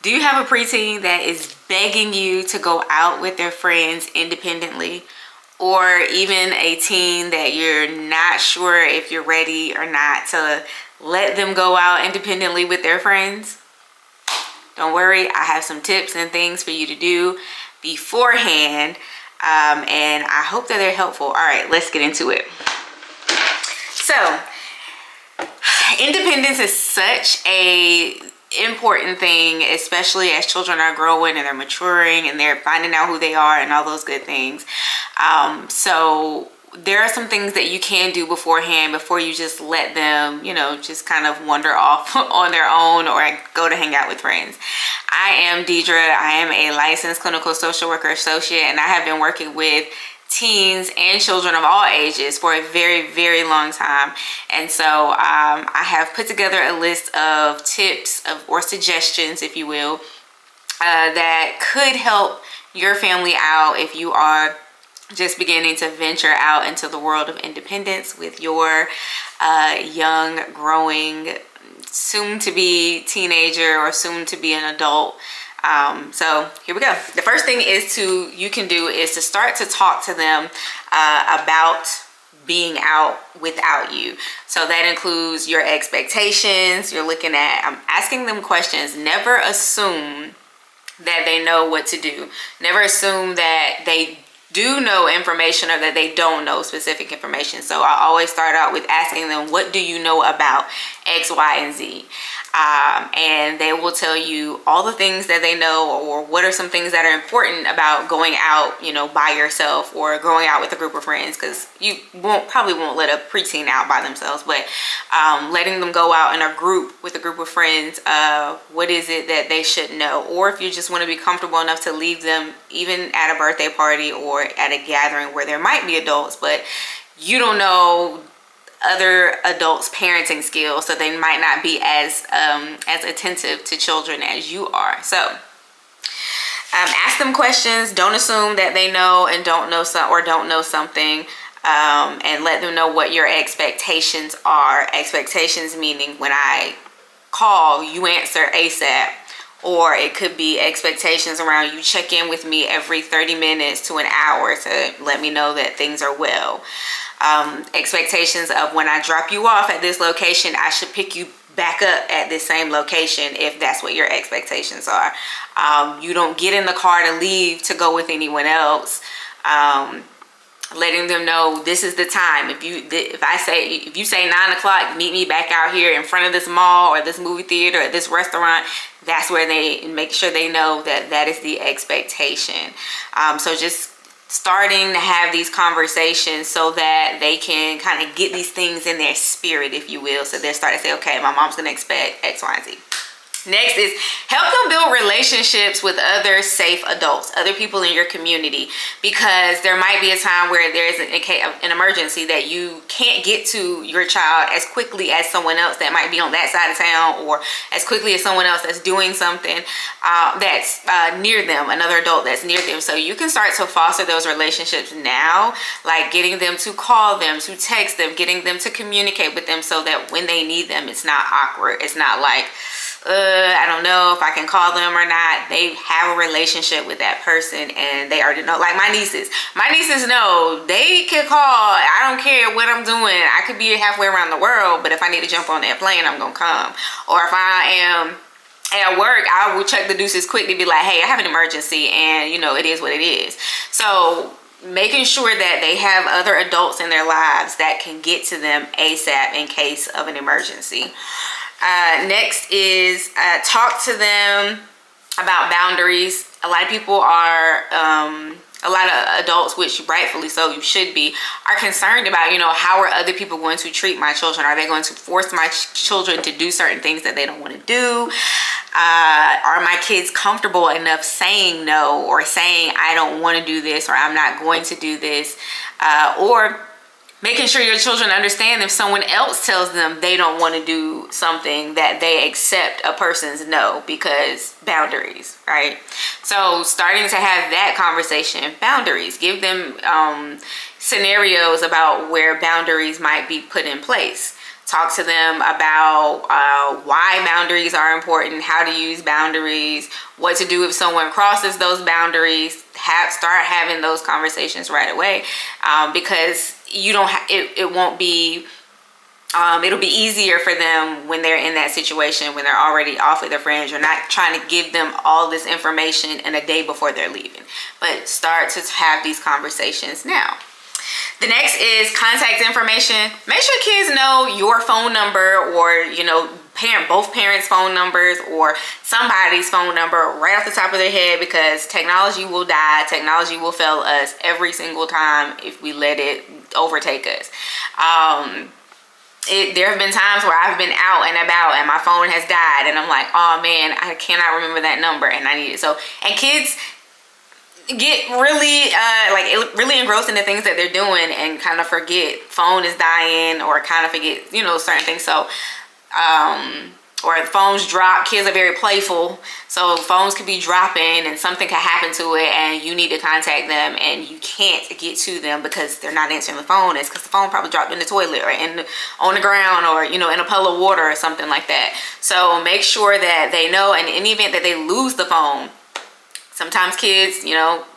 Do you have a preteen that is begging you to go out with their friends independently? Or even a teen that you're not sure if you're ready or not to let them go out independently with their friends? Don't worry, I have some tips and things for you to do beforehand, and I hope that they're helpful. All right, let's get into it. So, independence is such a important thing, especially as children are growing and they're maturing and they're finding out who they are and all those good things. So there are some things that you can do beforehand before you just let them, just kind of wander off on their own or go to hang out with friends. I am Deidre. I am a licensed clinical social worker associate, and I have been working with teens and children of all ages for a very, very long time. And so I have put together a list of tips or suggestions, if you will, that could help your family out if you are just beginning to venture out into the world of independence with your young, growing, soon-to-be teenager or soon-to-be an adult. So here we go. The first thing you can do is to start to talk to them about being out without you. So that includes your expectations. You're looking at asking them questions. Never assume that they know what to do. Never assume that they do know information or that they don't know specific information. So I always start out with asking them, what do you know about X, Y, and Z? And they will tell you all the things that they know, or what are some things that are important about going out, by yourself or going out with a group of friends, because you probably won't let a preteen out by themselves, but letting them go out in a group with a group of friends, what is it that they should know? Or if you just want to be comfortable enough to leave them even at a birthday party or at a gathering where there might be adults, but you don't know other adults' parenting skills, so they might not be as attentive to children as you are. So ask them questions. Don't assume that they know and don't know something, and let them know what your expectations are. Expectations meaning when I call, you answer ASAP. Or it could be expectations around you check in with me every 30 minutes to an hour to let me know that things are well. Expectations of when I drop you off at this location, I should pick you back up at this same location, if that's what your expectations are. You don't get in the car to leave to go with anyone else. Letting them know this is the time. If you say 9 o'clock, meet me back out here in front of this mall or this movie theater or this restaurant, that's where they make sure they know that is the expectation. So just starting to have these conversations so that they can kind of get these things in their spirit, if you will. So they're starting to say, okay, my mom's gonna expect X, Y, and Z. Next is help them build relationships with other safe adults, other people in your community, because there might be a time where there is an emergency that you can't get to your child as quickly as someone else that might be on that side of town, or as quickly as someone else that's doing something that's near them, another adult that's near them. So you can start to foster those relationships now, like getting them to call them, to text them, getting them to communicate with them so that when they need them, it's not awkward. It's not like, I don't know if I can call them or not. They have a relationship with that person and they already know. Like my nieces know they can call. I don't care what I'm doing. I could be halfway around the world, but if I need to jump on that plane, I'm gonna come. Or if I am at work, I will check the deuces quick to be like, hey, I have an emergency, and it is what it is. So making sure that they have other adults in their lives that can get to them ASAP in case of an emergency. Next is talk to them about boundaries. A lot of people are, a lot of adults, which rightfully so, you should be, are concerned about, how are other people going to treat my children? Are they going to force my children to do certain things that they don't want to do? Are my kids comfortable enough saying no, or saying I don't want to do this, or I'm not going to do this? Or making sure your children understand if someone else tells them they don't want to do something, that they accept a person's no, because boundaries, right? So starting to have that conversation, boundaries, give them scenarios about where boundaries might be put in place. Talk to them about why boundaries are important, how to use boundaries, what to do if someone crosses those boundaries. Start having those conversations right away, because you don't. It won't be. It'll be easier for them when they're in that situation, when they're already off with their friends. You're not trying to give them all this information in a day before they're leaving, but start to have these conversations now. The next is contact information. Make sure kids know your phone number, or both parents' phone numbers, or somebody's phone number right off the top of their head, because technology will die. Technology will fail us every single time if we let it overtake us. There have been times where I've been out and about and my phone has died, and I'm like, oh man, I cannot remember that number, and I need it. So, and kids get really really engrossed in the things that they're doing and kind of forget phone is dying, or kind of forget certain things. So or the phones drop. Kids are very playful, so phones could be dropping and something could happen to it, and you need to contact them and you can't get to them because they're not answering the phone. It's because the phone probably dropped in the toilet, or on the ground, or in a puddle of water or something like that. So make sure that they know, and in the event that they lose the phone, sometimes kids,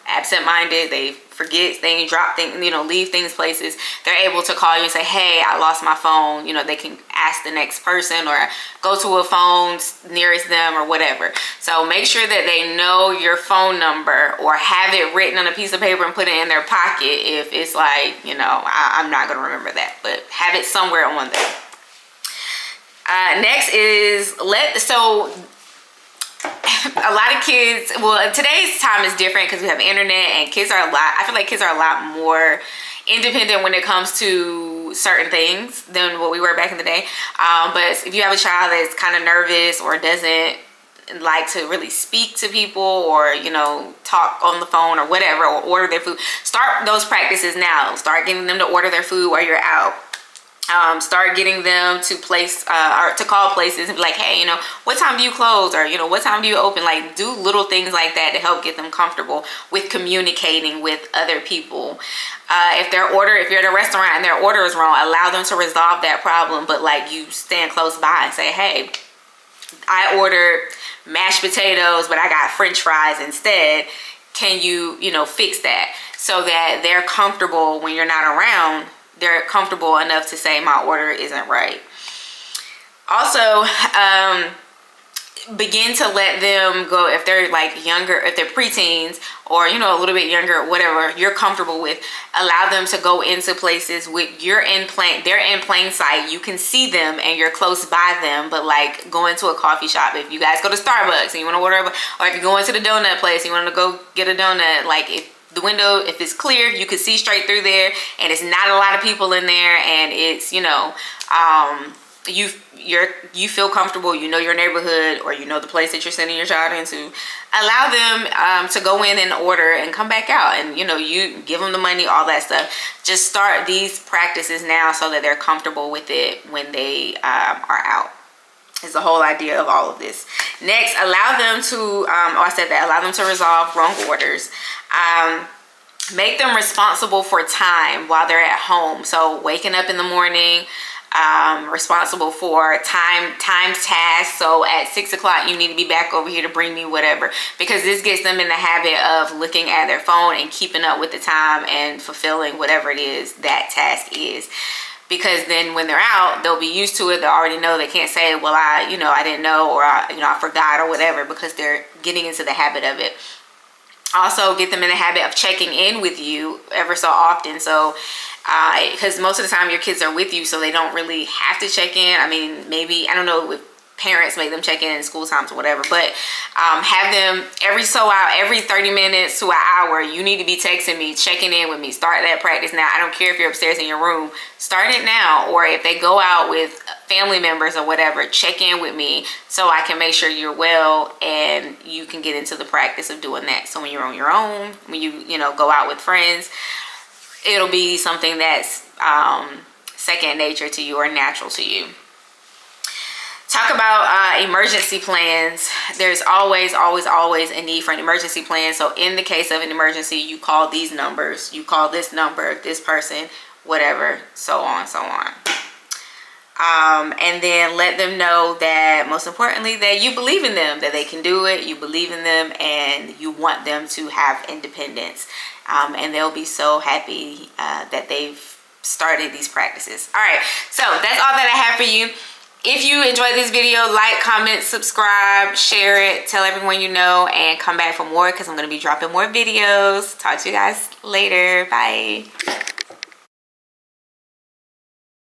absent-minded, they forget things, drop things, leave things places. They're able to call you and say, hey, I lost my phone. They can ask the next person, or go to a phone nearest them, or whatever. So make sure that they know your phone number, or have it written on a piece of paper and put it in their pocket if it's like, I'm not going to remember that, but have it somewhere on them. Next is a lot of kids, today's time is different because we have internet, and I feel like kids are a lot more independent when it comes to certain things than what we were back in the day. But if you have a child that's kind of nervous, or doesn't like to really speak to people, or talk on the phone or whatever, or order their food, start those practices now. Start getting them to order their food while you're out. Start getting them to place or to call places and be like, hey, what time do you close, or what time do you open? Like, do little things like that to help get them comfortable with communicating with other people. If you're at a restaurant and their order is wrong, allow them to resolve that problem, but like, you stand close by and say, hey, I ordered mashed potatoes, but I got French fries instead. Can you fix that? So that they're comfortable when you're not around. They're comfortable enough to say, my order isn't right. Also, begin to let them go if they're like younger, if they're preteens, or a little bit younger, whatever you're comfortable with. Allow them to go into places they're in plain sight. You can see them and you're close by them, but like go into a coffee shop. If you guys go to Starbucks and you want to order, or if you go into the donut place, you want to go get a donut, like the window, if it's clear, you can see straight through there, and it's not a lot of people in there, and it's you feel comfortable, your neighborhood, or the place that you're sending your child into. Allow them to go in and order and come back out, and you give them the money, all that stuff. Just start these practices now so that they're comfortable with it when they are out. Is the whole idea of all of this. Next, allow them to allow them to resolve wrong orders. Make them responsible for time while they're at home. So waking up in the morning, responsible for time tasks. So at 6 o'clock, you need to be back over here to bring me whatever, because this gets them in the habit of looking at their phone and keeping up with the time and fulfilling whatever it is that task is. Because then when they're out, they'll be used to it. They already know. They can't say, well, I didn't know, or I forgot, or whatever, because they're getting into the habit of it. Also, get them in the habit of checking in with you ever so often. So, because most of the time your kids are with you, so they don't really have to check in. I mean, maybe, I don't know if parents make them check in school times or whatever, but have them every 30 minutes to an hour, you need to be texting me, checking in with me. Start that practice now. I don't care if you're upstairs in your room, start it now. Or if they go out with family members or whatever, check in with me so I can make sure you're well, and you can get into the practice of doing that. So when you're on your own, when you go out with friends, it'll be something that's second nature to you, or natural to you. Talk about emergency plans. There's always a need for an emergency plan. So in the case of an emergency, you call these numbers, you call this number, this person, whatever, so on, so on. And then let them know that, most importantly, that you believe in them, that they can do it, you believe in them, and you want them to have independence. And they'll be so happy that they've started these practices. All right, so that's all that I have for you. If you enjoyed this video, like, comment, subscribe, share it, tell everyone you know, and come back for more because I'm going to be dropping more videos. Talk to you guys later. Bye.